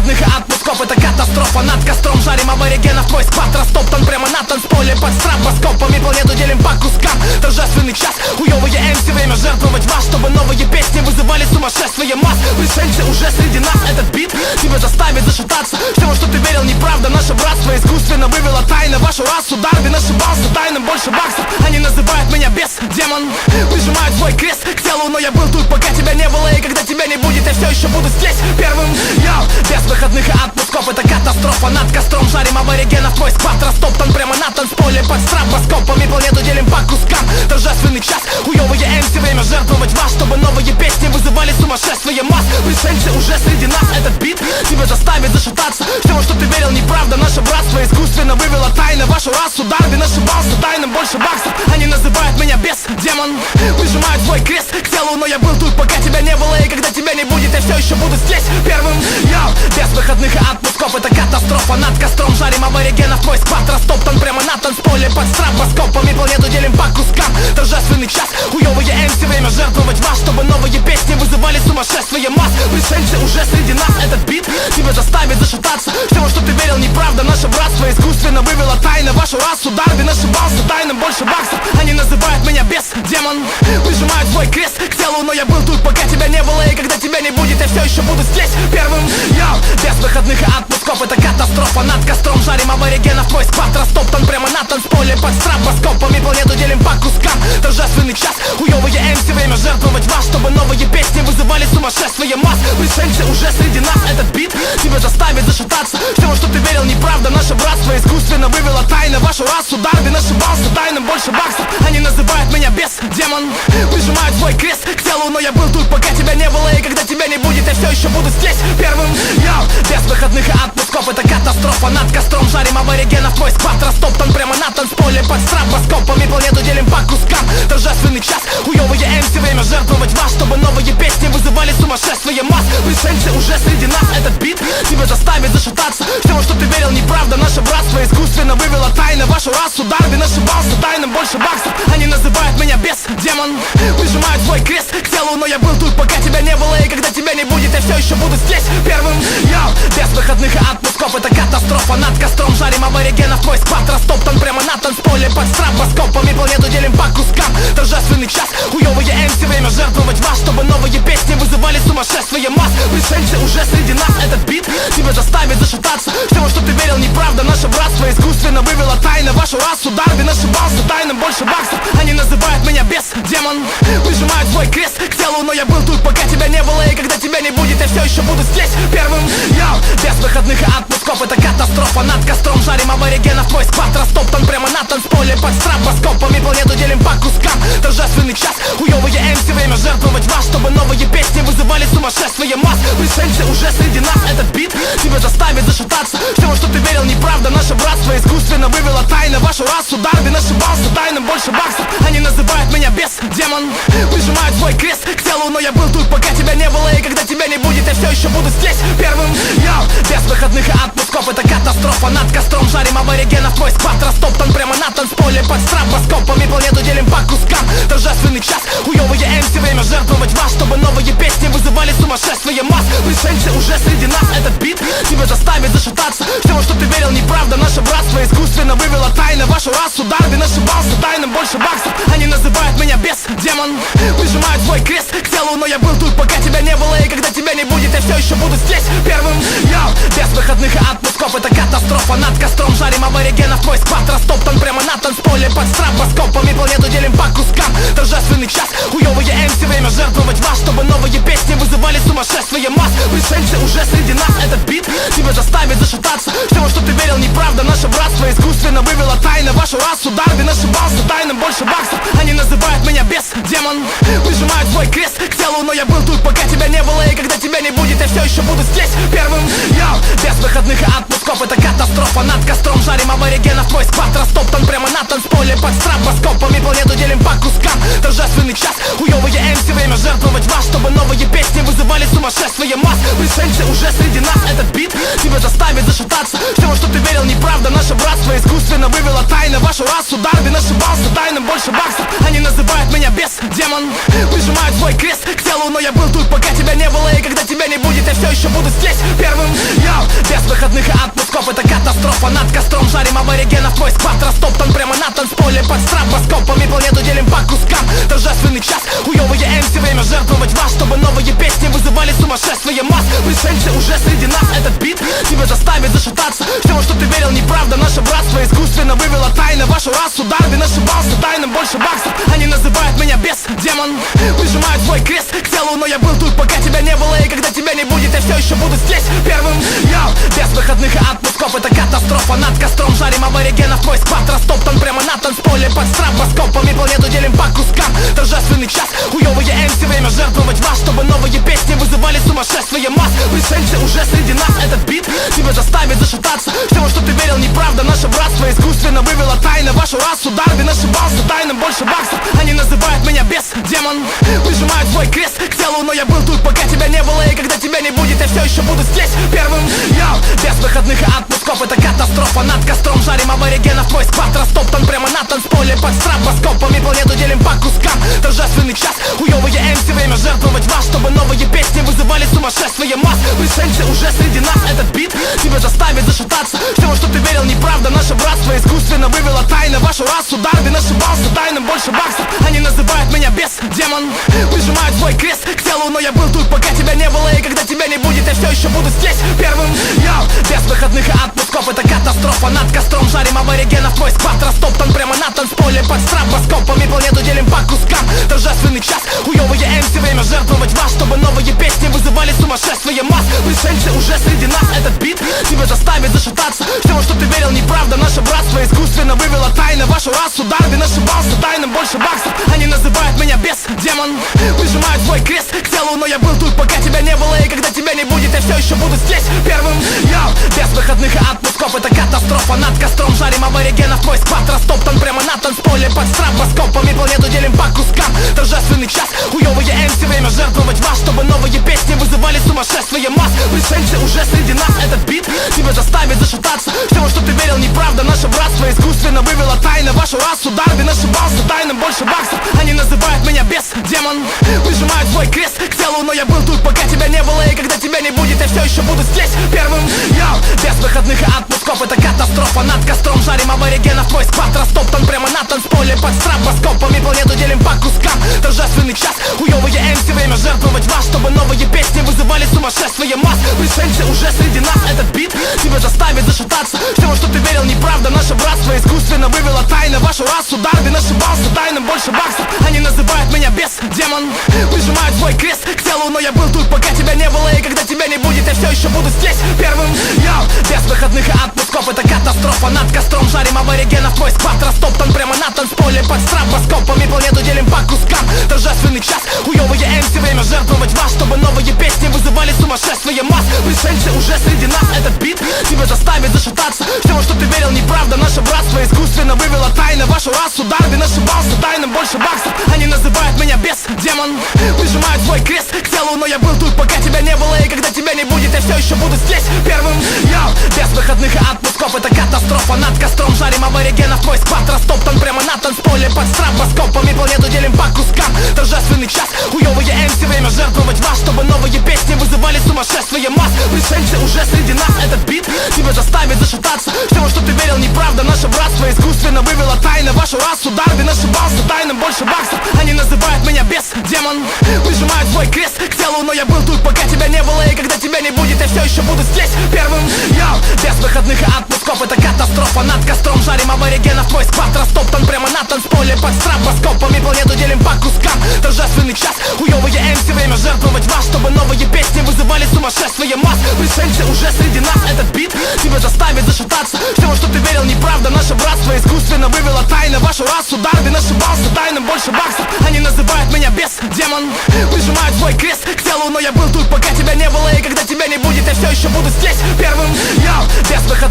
выходных и отпусков. Это катастрофа, над костром жарим аборигенов. Твой сквад растоптан прямо на танцполе под стробоскопами. Планету делим по кускам, торжественный час. Хуёвые MC, время жертвовать вас, чтобы новые песни вызывали сумасшествие масс. Пришельцы уже среди нас, этот бит тебя заставит зашататься. Всего, что ты верил, неправда. Наше братство искусственно вывело тайно вашу расу. Дарвин ошибался, тайным больше баксов. Они называют меня бес, демон. Прижимают свой крест к телу, но я был тут, пока тебя не было. И когда тебя не будет, я все еще буду здесь первым. Йоу, без выходных и отпусков. Это катастрофа, над костром жарим аборигенов. Твой сквад растоптан прямо на танцполе под стробоскопами. Планету делим по кускам, торжественный час. Хуёвые MC, время жертвовать вас, чтобы новые песни вызывали сумасшествие масс. Пришельцы уже среди нас, этот бит тебя заставит зашататься. Всего, что ты верил, неправда. Наше братство искусственно вывело тайно вашу расу. Дарвин ошибался, тайным больше баксов. Они называют меня бес, демон. Прижимают свой крест к телу, но я был тут, пока тебя не было. И когда тебя не будет, я все еще буду здесь первым. Йоу, без выходных и отпусков. Это катастрофа, над костром жарим аборигенов. Твой сквад растоптан прямо на танцполе под стробоскопами. Планету делим по кускам, торжественный час. Хуёвые MC, время жертвовать вас, чтобы новые песни вызывали сумасшествие масс. Пришельцы уже среди нас, этот бит тебя заставит зашататься. Всего, что ты верил, неправда. Наше братство искусственно вывело тайно вашу расу. Дарвин ошибался, тайным больше баксов. Они называют меня бес, демон. Прижимают свой крест к телу, но я был тут, пока тебя не было. И когда тебя не будет, я все еще буду здесь первым. Йоу, без выходных и отпусков. Это катастрофа, над костром жарим аборигенов. Твой сквад растоптан прямо на танцполе под стробоскопами. Планету делим по кускам, торжественный час. Хуёвые MC, время жертвовать вас, чтобы новые песни вызывали сумасшествие масс. Пришельцы уже среди нас, этот бит тебя заставит зашататься. Всего, что ты верил, неправда. Наше братство искусственно вывело тайно вашу расу. Дарвин ошибался, тайным больше баксов. Они называют меня бес, демон. Прижимают свой крест к телу, но я был тут, пока тебя не было. И когда тебя не будет, я все еще буду здесь первым. Йоу, без выходных и отпусков. Это катастрофа, над костром жарим аборигенов. Твой сквад растоптан прямо на танцполе под стробоскопами. Планету делим по кускам, торжественный час. Хуёвые MC, время жертвовать вас, чтобы новые песни вызывали сумасшествие масс. Пришельцы уже среди нас, этот бит тебя заставит зашататься. Всего, что ты верил, неправда. Наше братство искусственно вывело тайно вашу расу. Дарвин ошибался, тайным больше баксов. Они называют меня бес, демон. Прижимают свой крест к телу, но я был тут, пока тебя не было. И когда тебя не будет, я все еще буду здесь первым. Йоу, без выходных и отпусков. Это катастрофа, над костром жарим аборигенов. Твой сквад растоптан прямо на танцполе под стробоскопами. Планету делим по кускам, торжественный час. Хуёвые MC, время жертвовать вас, чтобы новые песни вызывали сумасшествие масс. Пришельцы уже среди нас, этот бит тебя заставит зашататься. Всего, что ты верил, неправда. Наше братство искусственно вывело тайно вашу расу. Дарвин ошибался, тайным больше баксов. Они называют меня бес, демон. Прижимают свой крест к телу, но я был тут, пока тебя не было. И когда тебя не будет, я все еще буду здесь первым. Йоу, без выходных и отпусков. Это катастрофа, над костром жарим аборигенов. Твой сквад растоптан прямо на танцполе под стробоскопами. Планету делим по кускам, торжественный час. Хуёвые MC, время жертвовать вас, чтобы новые песни вызывали сумасшествие масс. Пришельцы уже среди нас, этот бит тебя заставит зашататься. Всего, что ты верил, неправда. Наше братство искусственно вывело тайно вашу расу. Дарвин ошибался, тайным больше баксов. Они называют меня бес, демон. Прижимают свой крест к телу, но я был тут, пока тебя не было. И когда тебя не будет, я все еще буду здесь первым. Йоу, без выходных и отпусков. Это катастрофа, над костром жарим аборигенов. Твой сквад растоптан прямо на танцполе под стробоскопами. Планету делим по кускам, торжественный час. Хуёвые MC, время жертвовать вас, чтобы новые песни вызывали сумасшествие масс. Пришельцы уже среди нас, этот бит тебя заставит зашататься. Всего, что ты верил, неправда. Наше братство искусственно вывело тайно вашу расу. Дарвин ошибался, тайным больше баксов. Они называют меня бес, демон. Прижимают свой крест к телу, но я был тут, пока тебя не было. И когда тебя не будет, я все еще буду здесь первым. Йоу, без выходных и отпусков. Это катастрофа, над костром жарим аборигенов. Твой сквад растоптан прямо на танцполе под стробоскопами. Планету делим по кускам, торжественный час. Хуёвые MC, время жертвовать вас, чтобы новые песни вызывали сумасшествие масс. Пришельцы уже среди нас, этот бит тебя заставит зашататься. Всего, что ты верил, неправда. Наше братство искусственно вывело тайно вашу расу. Дарвин ошибался, тайным больше баксов. Они называют меня бес, демон. Прижимают свой крест к телу, но я был тут, пока тебя не было. И когда тебя не будет, я все еще буду здесь первым. Йоу, без выходных и отпусков. атмоскоп, это катастрофа. Над костром жарим аборигенов, твой сквад растоптан прямо на танцполе под стробоскопами. Планету делим по кускам, торжественный час. Хуёвые MC, время жертвовать вас, чтобы новые песни вызывали сумасшествие масс. Пришельцы уже среди нас, этот бит тебя заставит зашататься. Все, во что ты верил, неправда, наше братство искусственно вывело тайно вашу расу. Дарвин ошибался, тайным больше баксов. Они называют меня бес, демон, прижимают свой крест к телу, но я был тут, пока тебя не было. И когда тебя не будет, я все еще буду здесь первым. Йоу, без выходных и отпусков, это катастрофа. Над костром жарим аборигенов, твой сквад растоптан прямо на танцполе под стробоскопами. Планету делим по кускам, торжественный час. Хуёвые MC, время жертвовать вас, чтобы новые песни вызывали сумасшествие масс. Пришельцы уже среди нас, этот бит тебя заставит зашататься. Все, во что ты верил, неправда, наше братство искусственно вывело тайно вашу расу. Дарвин ошибался, тайным больше баксов. Они называют меня бес, демон, прижимают свой крест к телу, но я был тут, пока тебя не было. И когда тебя не будет, я все еще буду здесь первым. Йоу, без выходных и отпусков, это катастрофа. Над костром жарим аборигенов, твой сквад растоптан прямо на танцполе под стробоскопами. Планету делим по кускам, торжественный час. Хуёвые MC, время жертвовать вас, чтобы новые песни вызывали сумасшествие масс. Пришельцы уже среди нас, этот бит тебя заставит зашататься. Все, во что ты верил, неправда, наше братство искусственно вывело тайно вашу расу. Дарвин ошибался, тайным больше баксов. Они называют меня бес, демон, прижимают свой крест к телу, но я был тут, пока тебя не было. И когда тебя не будет, я все еще буду здесь первым. Йоу, без выходных и отпусков, это катастрофа. Над костром жарим аборигенов, твой сквад растоптан прямо на танцполе под стробоскопами. Планету делим по кускам, торжественный час. Хуёвые MC, время жертвовать вас, чтобы новые песни вызывали сумасшествие масс. Пришельцы уже среди нас, этот бит тебя заставит зашататься. Все, во что ты верил, неправда, наше братство искусственно вывело тайно вашу расу. Дарвин ошибался, тайным больше баксов. Они называют меня бес, демон, прижимают свой крест к телу, но я был тут, пока тебя не было. И когда тебя не будет, я все еще буду здесь первым. Йоу, без выходных и отпусков, это катастрофа. Над костром жарим аборигенов, твой сквад растоптан прямо на танцполе под стробоскопами. Планету делим по кускам, торжественный час. Хуёвые MC, время жертвовать вас, чтобы новые песни вызывали сумасшествие масс. Пришельцы уже среди нас, этот бит тебя заставит зашататься. Все, во что ты верил, неправда, наше братство искусственно вывело тайно вашу расу. Дарвин ошибался, тайным больше баксов. Они называют меня бес, демон, прижимают свой крест к телу, но я был тут, пока тебя не было. И когда тебя не будет, я все еще буду здесь первым. Йоу, без выходных и отпусков, это катастрофа. Над костром жарим аборигенов, твой сквад растоптан прямо на танцполе под стробоскопами. Планету делим по кускам, торжественный час. Хуёвые MC, время жертвовать вас, чтобы новые песни вызывали сумасшествие масс. Пришельцы уже среди нас, этот бит тебя заставит зашататься. Все, во что ты верил, неправда, наше братство искусственно вывело тайно вашу расу. Дарвин ошибался, тайным больше баксов. Они называют меня бес, демон, прижимают свой крест к телу, но я был тут, пока тебя не было. И когда тебя не будет, я все еще буду здесь первым. Йоу, без выходных и отпусков, это катастрофа. Над костром жарим аборигенов, твой сквад растоптан прямо на танцполе под стробоскопами. Планету делим по кускам, торжественный час. Хуёвые MC, время жертвовать вас, чтобы новые песни вызывали сумасшествие масс. Пришельцы уже среди нас, этот бит тебя заставит зашататься. Все, во что ты верил, неправда, наше братство искусственно вывело тайно вашу расу. Дарвин ошибался, тайным больше баксов. Они называют меня бес, демон, прижимают свой крест к телу, но я был тут, пока тебя не было. И когда тебя не будет, я все еще буду здесь первым. Йоу, без выходных и отпусков, это катастрофа. Над костром жарим аборигенов, твой сквад растоптан прямо на танцполе под стробоскопами. Планету делим по кускам, торжественный час. Хуёвые MC, время жертвовать вас, чтобы новые песни вызывали сумасшествие масс. Пришельцы уже среди нас, этот бит тебя заставит зашататься. Все, во что ты верил, неправда, наше братство искусственно вывело тайно вашу расу. Дарвин ошибался, тайным больше баксов. Они называют меня бес, демон, прижимают свой крест к телу, но я был тут, пока тебя не было. И когда тебя не будет, я все еще буду здесь первым. Йоу, без выходных и отпусков, это катастрофа. Над костром жарим аборигенов, твой сквад растоптан прямо на танцполе под стробоскопами. Планету делим по кускам, торжественный час. Хуёвые MC, время жертвовать вас, чтобы новые песни вызывали сумасшествие масс. Пришельцы уже среди нас, этот бит тебя заставит зашататься. Все, во что ты верил, неправда, наше братство искусственно вывело тайно вашу расу. Дарвин ошибался, тайным больше баксов. Они называют меня бес, демон, прижимают свой крест к телу, но я был тут, пока тебя не было. И когда тебя не будет, я все еще буду здесь первым. Йоу, без выходных и отпусков, это катастрофа. Над костром жарим аборигенов, твой сквад растоптан прямо на танцполе под стробоскопами. Планету делим по кускам, торжественный час. Хуёвые MC, время жертвовать вас, чтобы новые песни вызывали сумасшествие масс. Пришельцы уже среди нас, этот бит тебя заставит зашататься. Все, во что ты верил, неправда, наше братство искусственно вывело тайно вашу расу. Дарвин ошибался, тайным больше баксов. Они называют меня бес, демон, прижимают свой крест к телу, но я был тут, пока тебя не было. И когда тебя не будет, я все еще буду здесь первым. Йоу, без выходных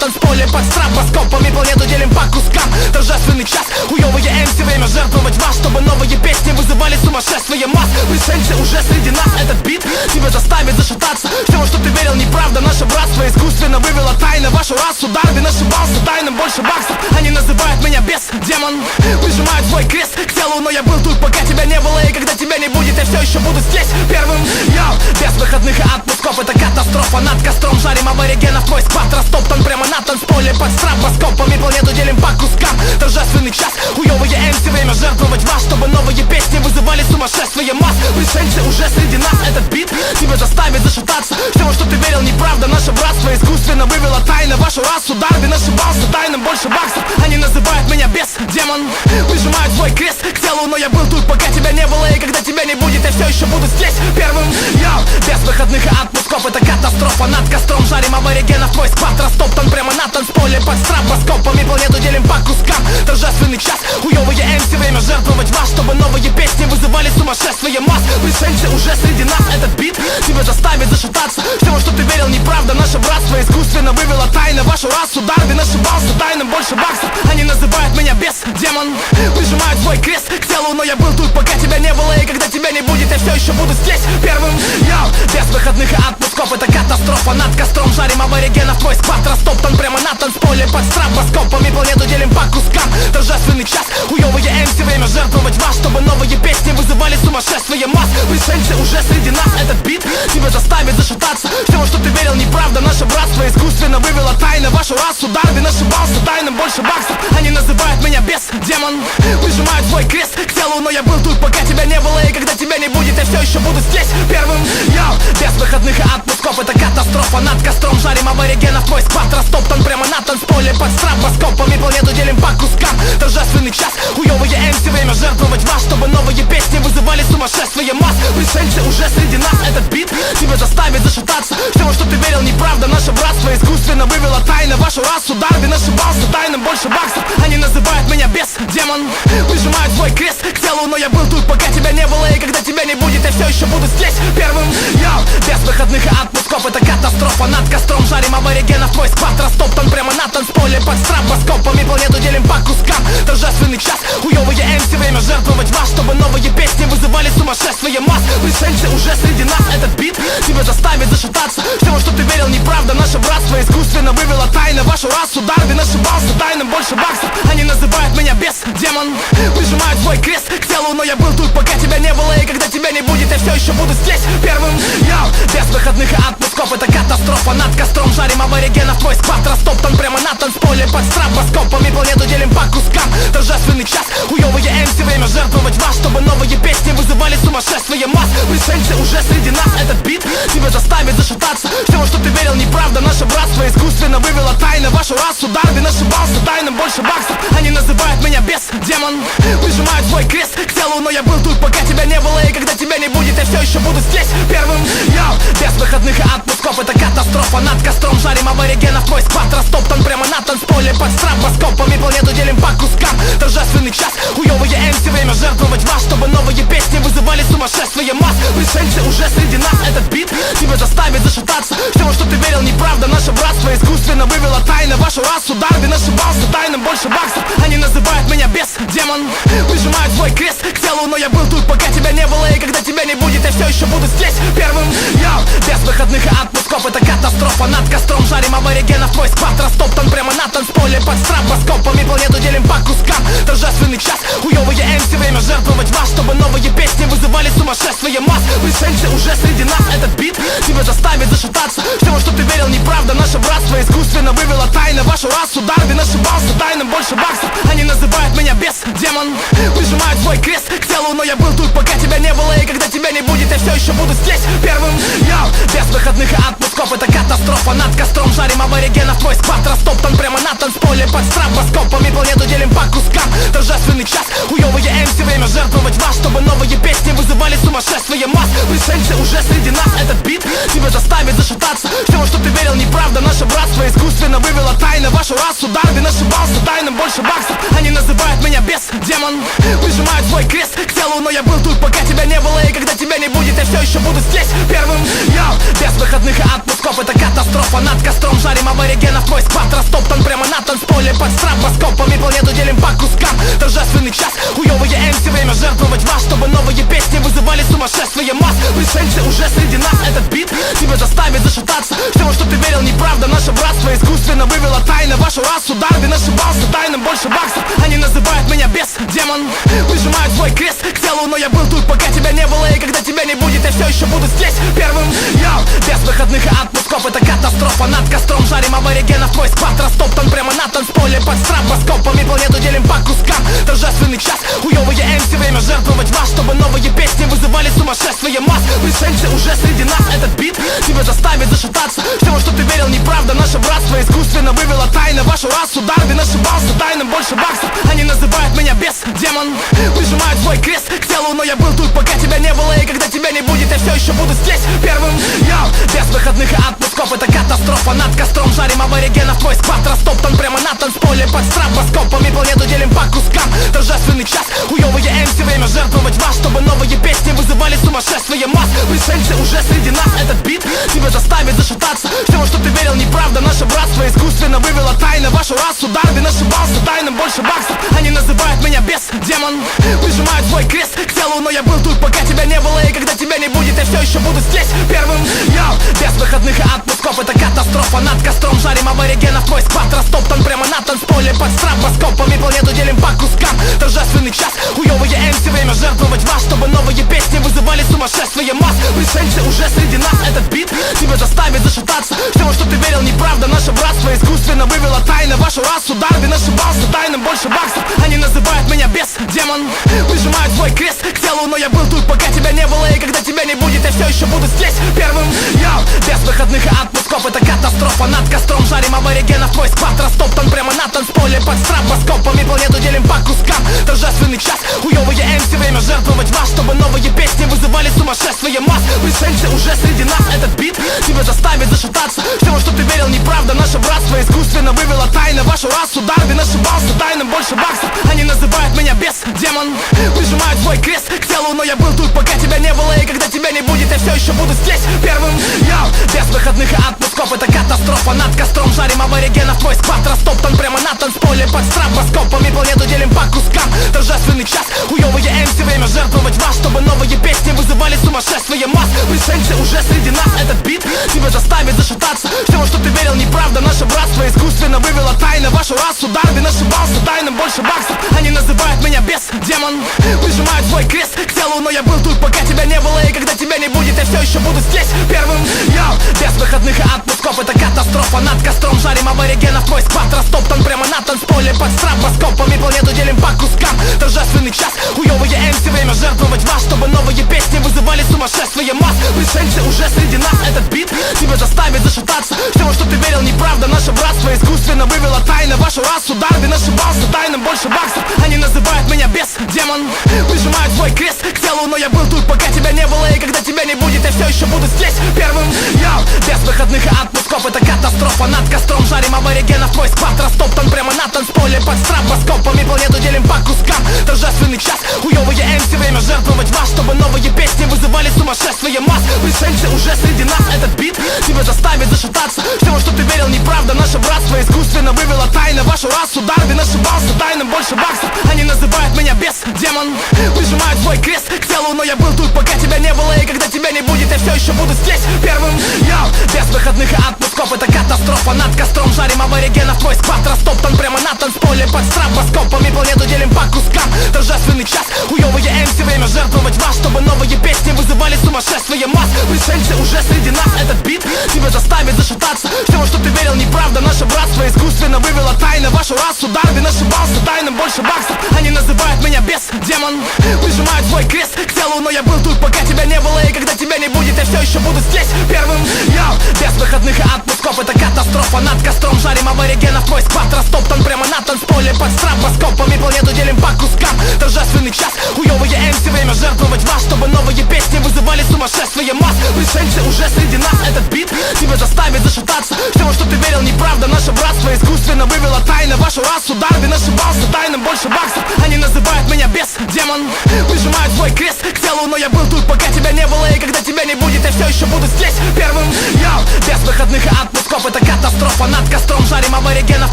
танцполе под стробоскопами планету делим по кускам. Торжественный час, хуёвые MC, время жертвовать вас, чтобы новые песни вызывали сумасшествие масс. Пришельцы уже среди нас, этот бит тебя заставит зашататься. Все, во что ты верил, неправда, наше братство искусственно вывело тайно вашу расу. Дарвин ошибался, тайным больше баксов. Они называют меня бес, демон, прижимают свой крест к телу, но я был тут, пока тебя не было. И когда тебя не будет, я все еще буду здесь первым. Йоу, без выходных и отпусков, это катастрофа. Над костром жарим аборигенов, твой сквад растоптан прямо на танцполе под стробоскопами планету делим по кускам. Торжественный час, хуёвые MC, время жертвовать вас, чтобы новые песни вызывали сумасшествие масс. Пришельцы уже среди нас, этот бит тебя заставит зашататься. Все, во что ты верил, неправда, наше братство искусственно вывело тайно вашу расу. Дарвин ошибался, тайным больше баксов. Они называют меня бес, демон, прижимают свой крест к телу, но я был тут, пока тебя не было. И когда тебя не будет, я все еще буду здесь первым. Йоу, без выходных и отпусков, это катастрофа. Над костром жарим аборигенов, твой сквад растоптан прямо на танцполе под стробоскопами планету делим по кускам. Торжественный час, хуёвые MC, время жертвовать вас, чтобы новые песни вызывали сумасшествие масс. Пришельцы уже среди нас, этот бит тебя заставит зашататься. Все, во что ты верил, неправда, наше братство искусственно вывело тайно вашу расу. Дарвин ошибался, тайным больше баксов. Они называют меня бес, демон, прижимают свой крест к телу, но я был тут, пока тебя не было. И когда тебя не будет, я все еще буду здесь первым. Йоу, без выходных и отпусков, это катастрофа. Над костром жарим аборигенов, твой сквад растоптан прямо на танцполе под стробоскопами планету делим по кускам. Торжественный час, хуёвые MC, время жертвовать вас, чтобы новые песни вызывали сумасшествие масс. Пришельцы уже среди нас, этот бит тебя заставит зашататься. Все, во что ты верил, неправда, наше братство искусственно вывело тайно вашу расу. Дарвин ошибался, тайным больше баксов. Они называют меня бес, демон, прижимают свой крест к телу, но я был тут, пока тебя не было. И когда тебя не будет, я все еще буду здесь первым. Йоу, без выходных и отпусков, это катастрофа. Над костром жарим аборигенов, твой сквад растоптан прямо на танцполе под стробоскопами планету делим по кускам. Торжественный час, хуёвые MC, время жертвовать вас, чтобы новые песни вызывали сумасшествие масс. Пришельцы уже среди нас, этот бит тебя заставит зашататься. Все, во что ты верил, неправда, наше братство искусственно вывело тайно вашу расу. Дарвин ошибался, тайным больше баксов. Они называют меня бес, демон, прижимают свой крест к телу, но я был тут, пока тебя не было. И когда тебя не будет, я все еще буду здесь первым. Йоу, без выходных и отпусков, это катастрофа. Над костром жарим аборигенов, твой сквад растоптан прямо на танцполе под стробоскопами планету делим по кускам. Торжественный час, хуёвые MC, время жертвовать вас, чтобы новые песни вызывали сумасшествие масс. Пришельцы уже среди нас, этот бит тебя заставит зашататься. Все, во что ты верил, неправда, наше братство искусственно вывело тайно вашу расу. Дарвин ошибался, тайным больше баксов. Они называют меня бес, демон, прижимают свой крест к телу, но я был тут, пока тебя не было. И когда тебя не будет, я все еще буду здесь первым. Йоу, без выходных и отпусков, это катастрофа. Над костром жарим аборигенов, твой сквад растоптан прямо на танцполе под стробоскопами планету делим по кускам. Торжественный час, хуёвые MC, время жертвовать вас, чтобы новые песни вызывали сумасшествие масс. Пришельцы уже среди нас, этот бит тебя заставит зашататься. Все, во что ты верил, неправда, наше братство искусственно вывело тайно вашу расу. Дарвин ошибался, тайным больше баксов. Они называют меня бес, демон, прижимают свой крест к телу, но я был тут, пока тебя не было. И когда тебя не будет, я все еще буду здесь первым. Йоу, без выходных и отпусков, это катастрофа. Над костром жарим аборигенов, твой сквад растоптан прямо на танцполе под стробоскопами планету делим по кускам. Торжественный час, хуёвые MC, время жертвовать вас, чтобы новые песни вызывали сумасшествие масс. Пришельцы уже среди нас, этот бит тебя заставит зашататься. Все, во что ты верил, неправда, наше братство искусственно вывело тайно вашу расу. Дарвин ошибался, тайным больше баксов. Они называют меня бес, демон, прижимают свой крест к телу, но я был тут, пока тебя не было. И когда тебя не будет, я все еще буду здесь первым. Йоу, без выходных и отпусков, это катастрофа. Над костром жарим аборигенов, твой сквад растоптан прямо на танцполе под стробоскопами планету делим по кускам. Торжественный час, хуёвые MC, время жертвовать вас, чтобы новые песни вызывали сумасшествие масс. Пришельцы уже среди нас, этот бит тебя заставит зашататься. Все, во что ты верил, неправда, наше братство искусственно вывело тайно вашу расу. Дарвин ошибался, тайным больше баксов. Они называют меня бес, демон, прижимают свой крест к телу, но я был тут, пока тебя не было. И когда тебя не будет, я все еще буду здесь первым. Йоу, без выходных и отпусков, это катастрофа. Над костром жарим аборигенов, твой сквад растоптан прямо на танцполе под стробоскопами планету делим по кускам. Торжественный час, хуёвые MC, время жертвовать вас, чтобы новые песни вызывали сумасшествие масс. Пришельцы уже среди нас, этот бит тебя заставит зашататься. Все, во что ты верил, неправда, наше братство искусственно вывело тайно вашу расу. Дарвин ошибался, тайным больше баксов. Они называют меня бес, демон, прижимают свой крест к телу, но я был тут, пока тебя не было. И когда тебя не будет, я все еще буду здесь первым. Йоу, без выходных и отпусков, это катастрофа. Над костром жарим аборигенов, твой сквад растоптан прямо на танцполе под стробоскопами. Планету делим по кускам, торжественный час. Хуёвые MC, время жертвовать вас, чтобы новые песни вызывали сумасшествие масс. Пришельцы уже среди нас, этот бит тебя заставит зашататься. Все, во что ты верил, неправда. Наше братство искусственно вывело тайно вашу расу. Дарвин ошибался, тайным больше баксов. Они называют меня бес, демон. Прижимают свой крест к телу, но я был тут, пока тебя не было. И когда тебя не будет, я все еще буду здесь первым. Йоу, без выходных и отпусков, это катастрофа. Над костром жарим аборигенов, твой сквад растоптан прямо на танцполе под стробоскопами. Планету делим по кускам, торжественный час. Хуёвые MC, время жертвовать вас, чтобы новые песни вызывали сумасшествие масс. Пришельцы уже среди нас, этот бит тебя заставит зашататься. Все, во что ты верил, неправда. Наше братство искусственно вывело тайно вашу расу. Дарвин ошибался, тайным больше баксов. Они называют меня бес, демон. Прижимают свой крест к телу, но я был тут, пока тебя не было. И когда тебя не будет, я все еще буду здесь первым. Йоу, без выходных и отпусков, это катастрофа. Над костром жарим аборигенов, твой сквад растоптан прямо на танцполе под стробоскопами. Планету делим по кускам, торжественный час. Хуёвые MC, время жертвовать вас, чтобы новые песни вызывали сумасшествие масс. Пришельцы уже среди нас, этот бит тебя заставит зашататься. Все, во что ты верил, неправда. Наше братство искусственно вывело тайно вашу расу. Дарвин ошибался, тайным больше баксов. Они называют меня бес, демон. Прижимают свой крест к телу, но я был тут, пока тебя не было. И когда тебя не будет, я все еще буду здесь первым. Йоу, без выходных и отпусков, это катастрофа. Над костром жарим аборигенов, твой сквад растоптан прямо на танцполе под стробоскопами. Планету делим по кускам, торжественный час. Хуёвые MC, время жертвовать вас, чтобы новые песни вызывали сумасшествие масс. Пришельцы уже среди нас, этот бит тебя заставит зашататься. Все, во что ты верил, неправда. Наше братство искусственно вывело тайно вашу расу. Дарвин ошибался, тайным больше баксов. Они называют меня бес, демон. Прижимают свой крест к телу, но я был тут, пока тебя не было. И когда тебя не будет, я все еще буду здесь первым. Йоу, без выходных и отпусков, это катастрофа. Над костром жарим аборигенов, твой сквад растоптан прямо на танцполе под стробоскопами. Планету делим по кускам, торжественный час. Хуёвые MC, время жертвовать вас, чтобы новые песни вызывали сумасшествие масс. Пришельцы уже среди нас, этот бит тебя заставит зашататься. Все, во что ты верил, неправда. Наше братство искусственно вывело тайно вашу расу. Дарвин ошибался, тайным больше баксов. Они называют меня бес, демон. Прижимают свой крест к телу, но я был тут, пока тебя не было. И когда тебя не будет, я все еще буду здесь первым. Йоу, без выходных и отпусков, это катастрофа. Над костром жарим аборигенов, твой сквад растоптан прямо на танцполе под стробоскопами. Планету делим по кускам, торжественный час. Хуёвые MC, время жертвовать вас, чтобы новые песни вызывали сумасшествие масс. Пришельцы уже среди нас, этот бит тебя заставит зашататься. Все, во что ты верил, неправда. Наше братство искусственно вывело тайно вашу расу. Дарвин ошибался, тайным больше баксов. Они называют меня бес, демон. Прижимают свой крест к телу, но я был тут, пока тебя не было. И когда тебя не будет, я все еще буду здесь первым. Йоу, без выходных и отпусков, это катастрофа. Над костром жарим аборигенов, твой сквад растоптан прямо на танцполе под стробоскопами. Планету делим по кускам, торжественный час. Хуёвые MC, время жертвовать вас, чтобы новые песни вызывали сумасшествие масс. Пришельцы уже среди нас, этот бит тебя заставит зашататься. Все, во что ты верил, неправда. Наше братство искусственно вывело тайно вашу расу. Дарвин ошибался, тайным больше баксов. Они называют меня бес, демон. Прижимают свой крест к телу, но я был тут, пока тебя не было. И когда тебя не будет, я все еще буду здесь первым. Йоу, без выходных и отпусков, это катастрофа. Над костром жарим аборигенов, твой сквад растоптан прямо на танцполе под стробоскопами. Планету делим по кускам, торжественный час. Хуёвые MC, время жертвовать вас, чтобы новые песни вызывали сумасшествие масс. Пришельцы уже среди нас, этот бит тебя заставит зашататься. Все, во что ты верил, неправда. Наше братство искусственно вывело тайно вашу расу. Дарвин ошибался, тайным больше баксов. Они называют меня бес, демон. Прижимают свой крест к телу, но я был тут, пока тебя не было. И когда тебя не будет, я все еще буду здесь первым. Йоу, без выходных и отпусков, это катастрофа. Над костром жарим аборигенов, твой сквад растоптан прямо на танцполе под стробоскопами. Планету делим по кускам, торжественный час. Хуёвые MC, время жертвовать вас, чтобы новые песни вызывали сумасшествие масс. Пришельцы уже среди нас, этот бит тебя заставит зашататься. Все, во что ты верил, неправда. Наше братство искусственно вывело тайно вашу расу. Дарвин ошибался, тайным больше баксов. Они называют меня бес, демон. Прижимают свой крест к телу, но я был тут, пока тебя не было. И когда тебя не будет, я все еще буду здесь первым. Йоу, без выходных и отпусков, это катастрофа. Над костром жарим аборигенов, твой сквад растоптан прямо на танцполе под стробоскопами. Планету делим по кускам, торжественный час. Хуёвые MC, время жертвовать вас, чтобы новые песни вызывали сумасшествие сумасшествие масс. Пришельцы уже среди нас, этот бит тебя заставит зашататься. Все, во что ты верил, неправда, наше братство искусственно вывело тайно вашу расу. Дарвин ошибался, тайным больше баксов. Они называют меня бес, демон, прижимают свой крест к телу, но я был тут, пока тебя не было. И когда тебя не будет, я все еще буду здесь первым. Йоу, без выходных и отпусков, это катастрофа. Над костром жарим аборигенов,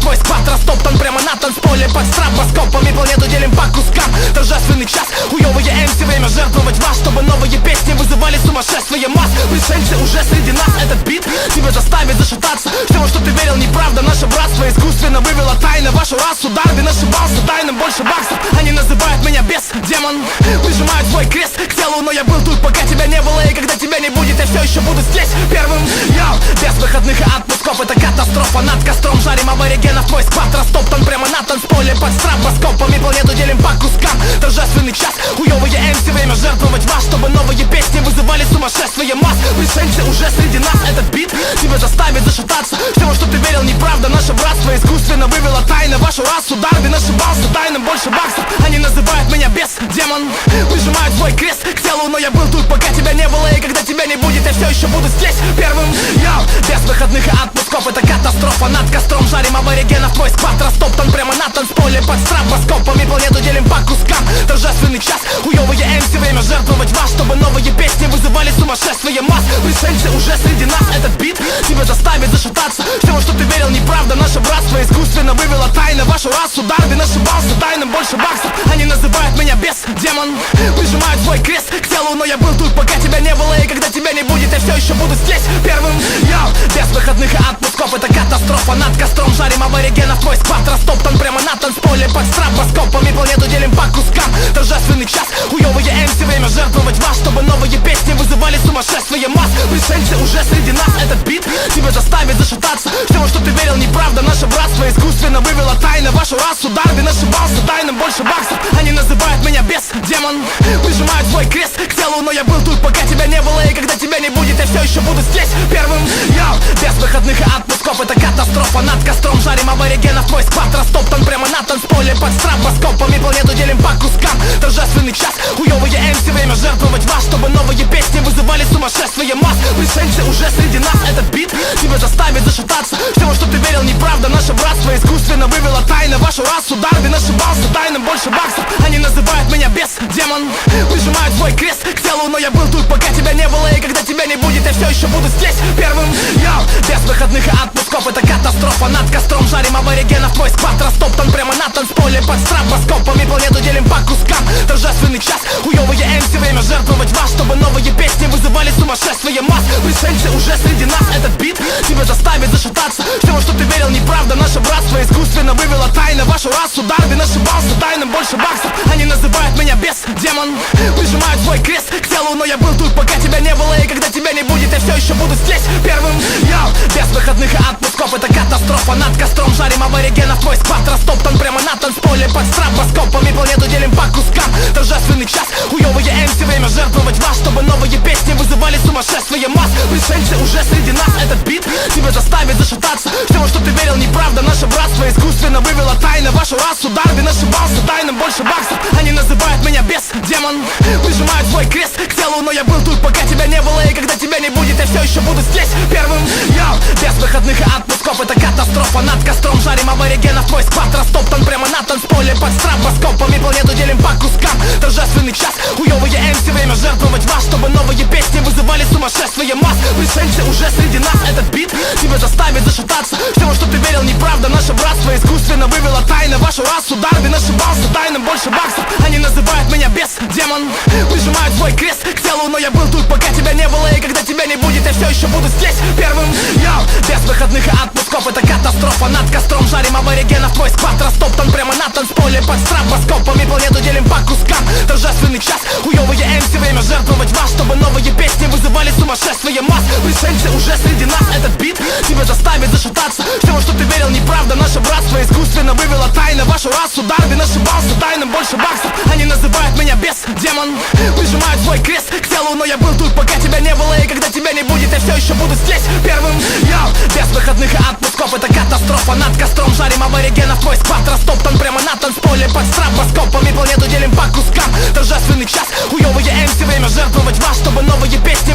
твой сквад растоптан прямо на танцполе под стробоскопом. И планету делим по кускам, торжественный час. Хуёвые MC, время жертвовать вас, чтобы новые песни вызывали сумасшествие масс. Пришельцы уже среди нас, этот бит тебя заставит зашататься. Все, во что ты верил, неправда, наше братство искусственно вывело тайно вашу расу. Дарвин ошибался, тайным больше баксов. Они называют меня бес, демон, прижимают свой крест к телу, но я был тут, пока тебя не было. И когда тебя не будет, я все еще буду здесь первым. Йоу, без выходных и отпусков, это катастрофа. Над костром жарим аборигенов, твой сквад растоптан прямо на танцполе под стробоскопом. И планету делим по кускам, торжественный час. Хуёвые MC, время жертвовать вас, чтобы новые песни вызывали сумасшествие масс. Пришельцы уже среди нас, этот бит тебя заставит зашататься. Все, во что ты верил, неправда, наше братство искусственно вывело тайно вашу расу. Дарвин ошибался, тайным больше баксов. Они называют меня бес, демон, прижимают свой крест к телу, но я был тут, пока тебя не было. И когда тебя не будет, я все еще буду здесь первым. Йоу, без выходных и отпусков, это катастрофа. Над костром жарим аборигенов, твой сквад растоптан прямо на танцполе под стробоскопом. И планету делим по кускам, торжественный час. Хуёвые MC, время жертвовать вас, чтобы новые песни вызывали сумасшествие масс. Пришельцы уже среди нас, этот бит тебя заставит зашататься. Все, во что ты верил, неправда, наше братство искусственно вывело тайно вашу расу. Дарвин ошибался, тайным больше баксов. Они называют меня бес, демон, прижимают свой крест к телу, но я был тут, пока тебя не было. И когда тебя не будет, я все еще буду здесь первым. Йоу, без выходных и отпусков, это катастрофа. Над костром жарим аборигенов, твой сквад растоптан прямо на танцполе под стробоскопом. И планету делим по кускам, торжественный час. Хуёвые MC, время жертвовать вас, чтобы новые песни вызывали сумасшествие масс. Пришельцы уже среди нас, этот бит тебя заставит зашататься. Все, во что ты верил, неправда, наше братство искусственно вывело тайно вашу расу. Дарвин ошибался, тайным больше баксов. Они называют меня бес, демон, прижимают свой крест к телу, но я был тут, пока тебя не было. И когда тебя не будет, я все еще буду здесь первым. Йоу, без выходных и отпусков, это катастрофа. Над костром жарим аборигенов, твой сквад растоптан прямо на танцполе под стробоскопом. И планету делим по кускам, торжественный час. Хуёвые MC, время жертвовать вас, чтобы новые песни вызывали сумасшествие масс. Пришельцы уже среди нас, этот бит тебя заставит зашататься. Все, во что ты верил, неправда, наше братство искусственно вывело тайно вашу расу. Дарвин ошибался, тайным больше баксов. Они называют меня бес, демон, прижимают свой крест к телу, но я был тут, пока тебя не было. И когда тебя не будет, я все еще буду здесь первым. Йоу, без выходных и отпусков, это катастрофа. Над костром жарим аборигенов, твой сквад растоптан прямо на танцполе под стробоскопом. И планету делим по кускам, торжественный час. Хуёвые MC, время жертвовать вас, чтобы новые песни вызывали сумасшествие масс. Пришельцы уже среди нас, этот бит тебя заставит зашататься. Все, во что ты верил, неправда, наше братство искусственно вывело тайно вашу расу. Дарвин ошибался, тайным больше баксов. Они называют меня бес, демон, прижимают свой крест к телу, но я был тут, пока тебя не было. И когда тебя не будет, я все еще буду здесь первым. Йоу, без выходных и отпусков, это катастрофа. Над костром жарим аборигенов, твой сквад растоптан прямо на танцполе под стробоскопом. И планету делим по кускам, торжественный час. Хуёвые MC, время жертвовать вас, чтобы новые песни вызывали сумасшествие масс. Пришельцы уже среди нас, этот бит тебя заставит зашататься. Все, во что ты верил, неправда, наше братство искусственно вывело тайно вашу расу. Дарвин ошибался, тайным больше баксов. Они называют меня бес, демон, прижимают свой крест к телу, но я был тут, пока тебя не было. И когда тебя не будет, я все еще буду здесь первым. Йоу, без выходных и отпусков, это катастрофа. Над костром жарим аборигенов, твой сквад растоптан прямо на танцполе под стробоскопом. И планету делим по кускам, торжественный час. Хуёвые MC, время жертвовать вас, чтобы новые песни вызывали сумасшествие масс. Пришельцы уже среди нас, этот бит тебя заставит зашататься. Все, во что ты верил, неправда, наше братство искусственно вывело тайно вашу расу. Дарвин ошибался, тайным больше баксов. Они называют меня бес, демон, прижимают свой крест к телу, но я был тут, пока тебя не было. И когда тебя не будет, я все еще буду здесь первым. Йоу, без выходных и отпусков, это катастрофа. Над костром жарим аборигенов, твой сквад растоптан прямо на танцполе под стробоскопом. И планету делим по кускам, торжественный час. Хуёвые MC, время жертвовать вас, чтобы новые песни вызывали сумасшествие масс. Пришельцы уже среди нас, этот бит тебя заставит зашататься. Все, во что ты верил, неправда, наше братство искусственно вывело тайно вашу расу. Дарвин ошибался, тайным больше баксов. Они называют меня бес, демон, прижимают свой крест к телу, но я был тут, пока тебя не было. И когда тебя не будет, я все еще буду здесь первым. Йоу, без выходных и отпусков, это катастрофа. Над костром жарим аборигенов, твой сквад растоптан прямо на танцполе под стробоскопом. И планету делим по кускам, торжественный час. Хуёвые MC, время жертвовать вас, чтобы новые песни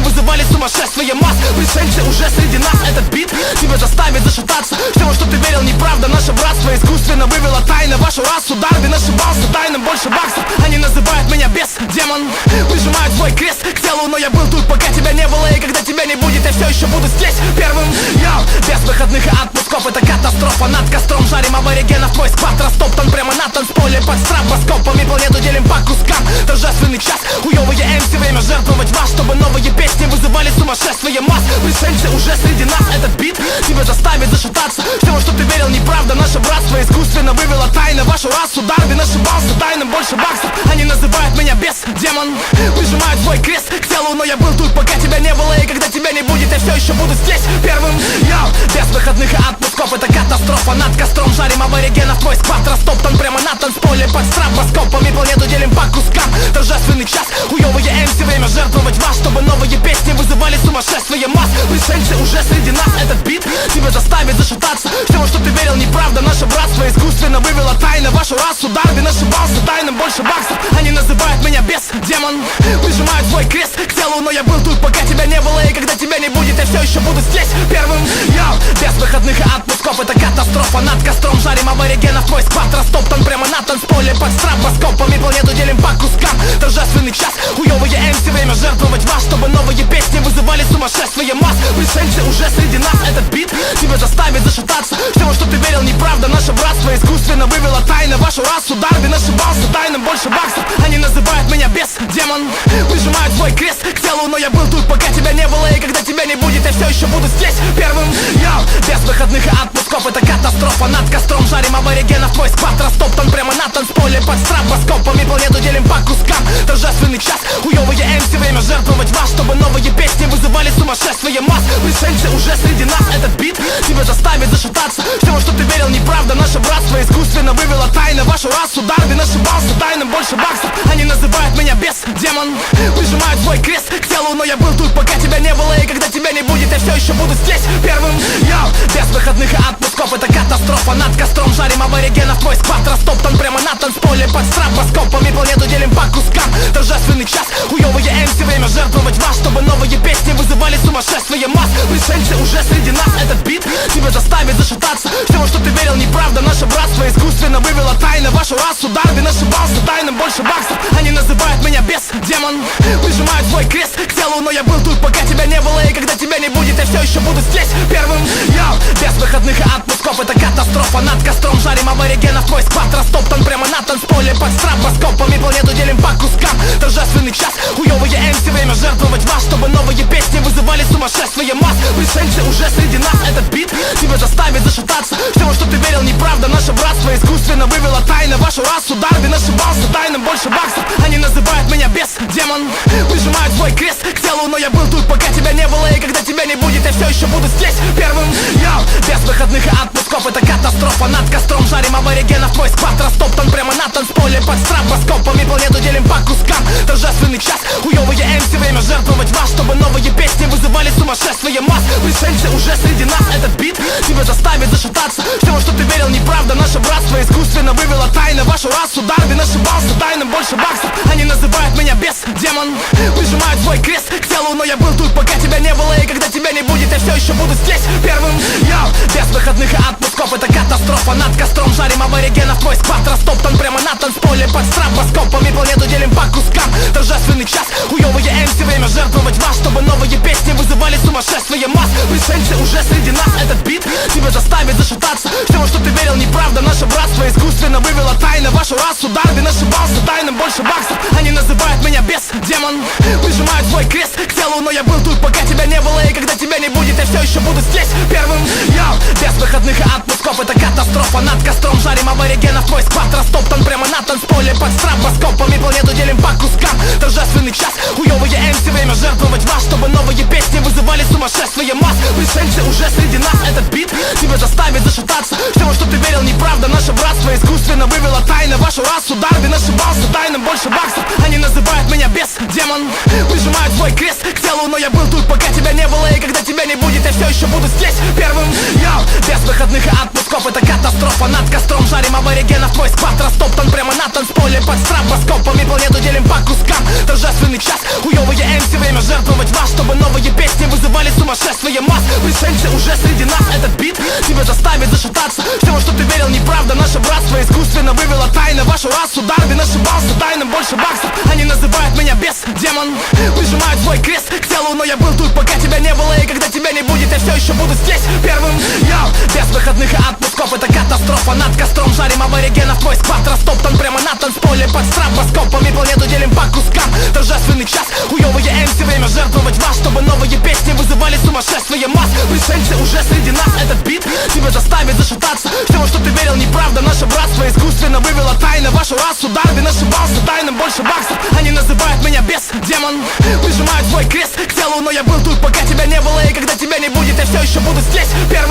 сумасшествие масс. Пришельцы уже среди нас, этот бит тебя заставит зашататься. Все, во что ты верил, неправда, наше братство искусственно вывело тайно вашу расу. Дарвин ошибался, тайным больше баксов. Они называют меня бес, демон, прижимают свой крест к телу, но я был тут, пока тебя не было. И когда тебя не будет, я все еще буду здесь первым. Йоу, без выходных и отпусков, это катастрофа. Над костром жарим аборигенов, твой сквад растоптан прямо на танцполе под стробоскопами. Планету делим по кускам, торжественный час. Хуёвые MC, время жертвовать вас, чтобы новые песни вызывали сумасшествие масс. Пришельцы уже среди нас, этот бит тебя заставит зашататься. Все, во что ты верил, неправда, наше братство искусственно вывело тайно вашу расу. Дарвин ошибался, тайным больше баксов. Они называют меня бес, демон, прижимают свой крест к телу, но я был тут, пока тебя не было. И когда тебя не будет, я все еще буду здесь первым. Йоу, без выходных и отпусков, это катастрофа. Над костром жарим аборигенов, твой сквад растоптан прямо на танцполе под стробоскопами. Планету делим по кускам, торжественный час. Хуёвые MC, время жертвовать вас, чтобы новые песни вызывали сумасшествие масс. Пришельцы уже среди нас, этот бит тебя заставит зашататься. Все, во что ты верил, неправда, наше братство искусственно вывело тайно вашу расу. Дарвин ошибался, тайным больше баксов. Они называют меня бес, демон, прижимают свой крест к телу, но я был тут, пока тебя не было. И когда тебя не будет, я все еще буду здесь первым. Йоу, без выходных и отпусков, это катастрофа. Над костром жарим аборигенов, твой сквад растоптан прямо на танцполе под стробоскопами. Планету делим по кускам, торжественный час. Хуёвые MC, время жертвовать вас, чтобы новые песни вызывали сумасшествие масс. Пришельцы уже среди нас, этот бит тебя заставит зашататься. Все, во что ты верил, неправда, наше братство искусственно вывело тайно вашу расу. Дарвин ошибался, тайным больше баксов. Они называют меня бес, демон, прижимают свой крест к телу, но я был тут, пока тебя не было. И когда тебя не будет, я все еще буду здесь первым. Йоу, без выходных и отпусков, это катастрофа. Над костром жарим аборигенов, твой сквад растоптан прямо на танцполе под стробоскопами. Планету делим по кускам, торжественный час. Хуёвые MC, время жертвовать вас, чтобы новые песни вызывали сумасшествие масс. Пришельцы уже среди нас, этот бит тебя заставит зашататься. Все, во что ты верил, неправда, наше братство искусственно вывело тайно вашу расу. Дарвин ошибался, тайным больше баксов. Они называют меня бес, демон, прижимают свой крест к телу, но я был тут, пока тебя не было. И когда тебя не будет, я все еще буду здесь первым. Йоу, без выходных и отпусков, это катастрофа. Над костром жарим аборигенов, твой сквад растоптан прямо на танцполе под стробоскопами. Планету делим по кускам, торжественный час. Хуёвые MC, время жертвовать вас, чтобы новые песни вызывали сумасшествие масс. Пришельцы уже среди нас, этот бит тебя заставит зашататься. Все, во что ты верил, неправда, наше братство искусственно вывело тайно вашу расу. Дарвин ошибался, тайным больше баксов. Они называют меня бес, демон, прижимают свой крест к телу, но я был тут, пока тебя не было. И когда тебя не будет, я все еще буду здесь первым. Йоу, без выходных и отпусков, это катастрофа. Над костром жарим аборигенов, твой сквад растоптан прямо на танцполе под стробоскопами. Планету делим по кускам, торжественный час. Хуёвые MC, время жертвовать вас, чтобы новые песни вызывали сумасшествие масс. Пришельцы уже среди нас, этот бит тебя заставит зашататься. Все, во что ты верил, неправда, наше братство искусственно вывело тайно вашу расу. Дарвин ошибался, тайным больше баксов. Они называют меня бес, демон, прижимают свой крест к телу, но я был тут, пока тебя не было. И когда тебя не будет, я все еще буду здесь первым. Йоу, без выходных и отпусков, это катастрофа. Над костром жарим аборигенов, твой сквад растоптан прямо на танцполе под стробоскопами. Планету делим по кускам, торжественный час. Хуёвые MC, время жертвовать вас, чтобы новые песни вызывали сумасшествие масс. Пришельцы уже среди нас, этот бит тебя заставит зашататься. Все, во что ты верил, неправда, наше братство искусственно вывело тайно вашу расу. Дарвин ошибался, тайным больше баксов. Они называют меня бес, демон, прижимают свой крест к телу, но я был тут, пока тебя не было. И когда тебя не будет, я все еще буду здесь первым. Йоу, без выходных и отпусков, это катастрофа. Над костром жарим аборигенов, твой сквад растоптан прямо на танцполе под стробоскопами. Планету делим по кускам, торжественный час. Хуёвые MC, время жертвовать вас, чтобы новые песни вызывали сумасшествие масс. Пришельцы уже среди нас, этот бит тебя заставит зашататься. Все, во что ты верил, неправда, наше братство искусственно вывело тайно вашу расу. Дарвин ошибался, тайным больше баксов. Они называют меня бес, демон, прижимают свой крест к телу, но я был тут, пока тебя не было. И когда тебя не будет, я все еще буду здесь первым. Йоу, без выходных и отпусков, это катастрофа. Над костром жарим аборигенов, твой сквад растоптан прямо на танцполе под стробоскопами. Планету делим по кускам, торжественный час. Хуёвые MC, время жертвовать вас, чтобы новые песни вызывали сумасшествие масс. Пришельцы уже среди нас, этот бит тебя заставит зашататься. Все, во что ты верил, неправда, наше братство искусственно вывело тайно вашу расу. Дарвин ошибался, тайным больше баксов. Они называют меня бес, демон, прижимают свой крест к телу, но я был тут, пока тебя не не было и когда тебя не будет, я все еще буду здесь первым. Йоу, без выходных и отпусков, это катастрофа. Над костром жарим аборигенов, твой сквад растоптан прямо на танцполе под стробоскопами. Планету делим по кускам, торжественный час. Хуёвые MC, время жертвовать вас, чтобы новые песни вызывали сумасшествие масс. Пришельцы уже среди нас, этот бит тебя заставит зашататься. Все, во что ты верил, неправда, наше братство искусственно вывело тайно вашу расу. Дарвин ошибался, дай нам больше баксов. Они называют меня бес, демон, прижимают свой крест к телу, но я был тут, пока тебя не было, и когда тебя не будет, я все еще буду здесь первым. Йоу, без выходных и отпусков, это катастрофа. Над костром жарим аборигенов, твой сквад растоптан прямо на танцполе под стробоскопами. Планету делим по кускам, торжественный час. Хуёвые MC, время жертвовать вас, чтобы новые песни вызывали сумасшествие масс. Пришельцы уже среди нас, этот бит тебя заставит зашататься. Все, во что ты верил, неправда, наше братство искусственно вывело тайно вашу расу. Дарвин ошибался, дай нам больше баксов. Они называют меня бес, демон, прижимают свой крест к телу, но я был тут, пока тебя не было, и когда тебя не будет, я все еще буду здесь первым.